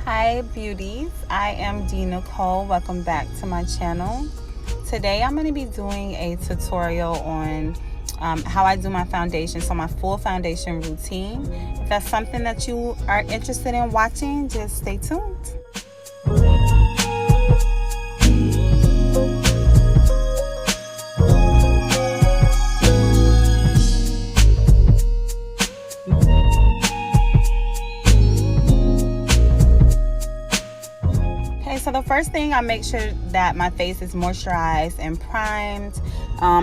Hi beauties, I am Dee Nicole. Welcome back to my channel. Today I'm going to be doing a tutorial on how I do my foundation, so my full foundation routine. If that's something that you are interested in watching, just stay tuned. So the first thing, I make sure that my face is moisturized and primed.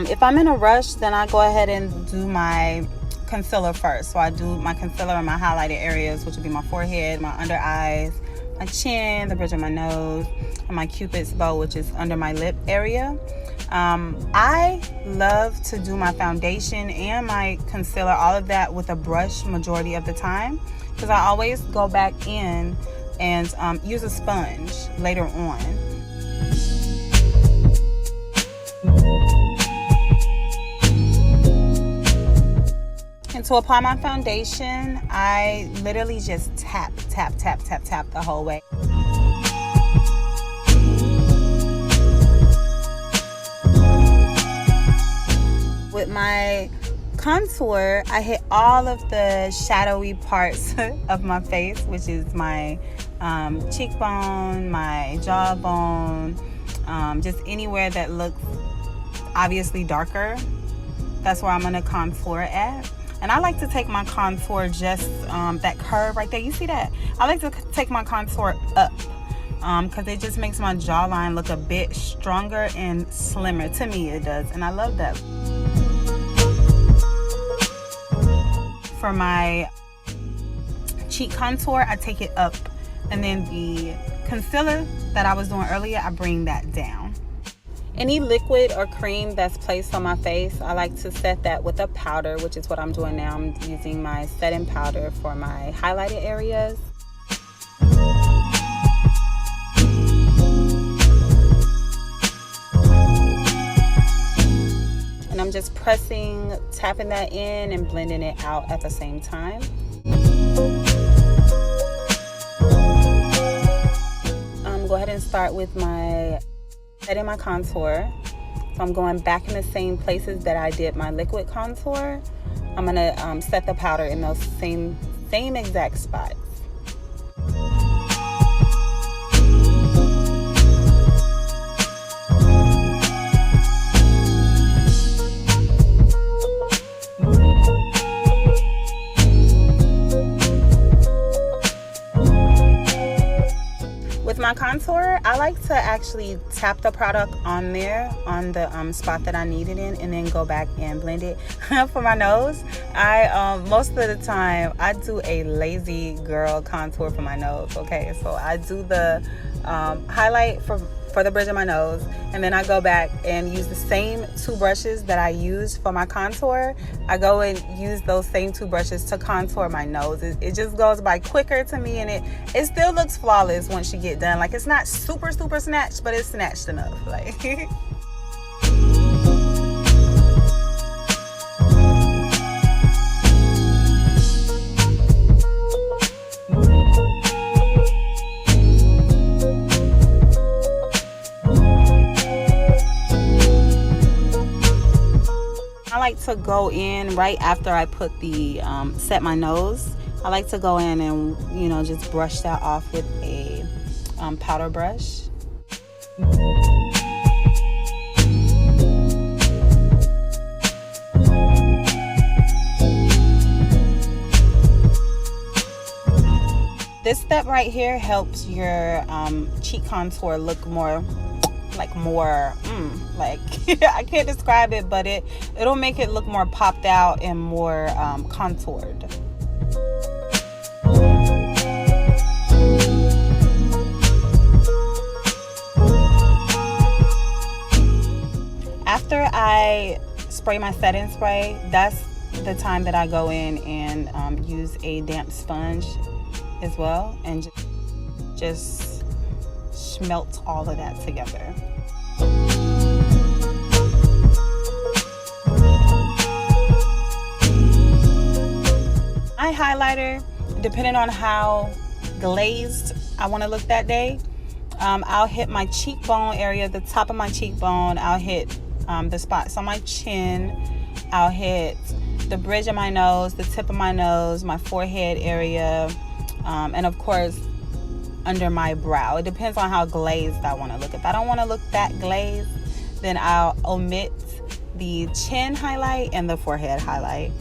If I'm in a rush, then I go ahead and do my concealer first. So I do my concealer in my highlighted areas, which would be my forehead, my under eyes, my chin, the bridge of my nose, and my cupid's bow, which is under my lip area. I love to do my foundation and my concealer, all of that, with a brush majority of the time, because I always go back in and use a sponge later on. And to apply my foundation, I literally just tap the whole way. With my contour, I hit all of the shadowy parts of my face, which is my cheekbone, my jawbone, just anywhere that looks obviously darker. That's where I'm going to contour at. And I like to take my contour just that curve right there. You see that? I like to take my contour up because it just makes my jawline look a bit stronger and slimmer. To me, it does, and I love that. For my cheek contour, I take it up, and then the concealer that I was doing earlier, I bring that down. Any liquid or cream that's placed on my face, I like to set that with a powder, which is what I'm doing now. I'm using my setting powder for my highlighted areas. And I'm just tapping that in and blending it out at the same time. Go ahead and start with setting my contour. So I'm going back in the same places that I did my liquid contour. I'm gonna set the powder in those same exact spots. With my contour, I like to actually tap the product on there, on the spot that I need it in, and then go back and blend it. For my nose, most of the time, I do a lazy girl contour for my nose, okay? So I do the highlight for the bridge of my nose, and then I go back and use the same two brushes that I used for my contour. I go and use those same two brushes to contour my nose. It just goes by quicker to me, and it still looks flawless once you get done. Like, it's not super snatched, but it's snatched enough. Like I like to go in right after I put the set my nose. I like to go in and just brush that off with a powder brush. This step right here helps your cheek contour look more I can't describe it, but it'll make it look more popped out and more contoured. After I spray my setting spray, that's the time that I go in and use a damp sponge as well, and just smelt all of that together. My highlighter, depending on how glazed I want to look that day, I'll hit my cheekbone area, the top of my cheekbone. I'll hit the spots on my chin. I'll hit the bridge of my nose, the tip of my nose, my forehead area, and of course under my brow. It depends on how glazed I want to look. If I don't want to look that glazed, then I'll omit the chin highlight and the forehead highlight.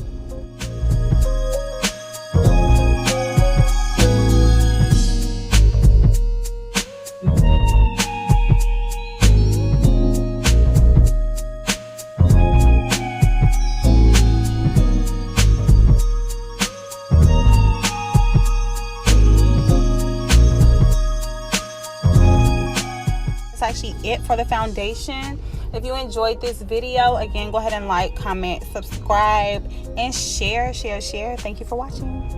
Actually it for the foundation. If you enjoyed this video, again, go ahead and like, comment, subscribe, and share. Thank you for watching.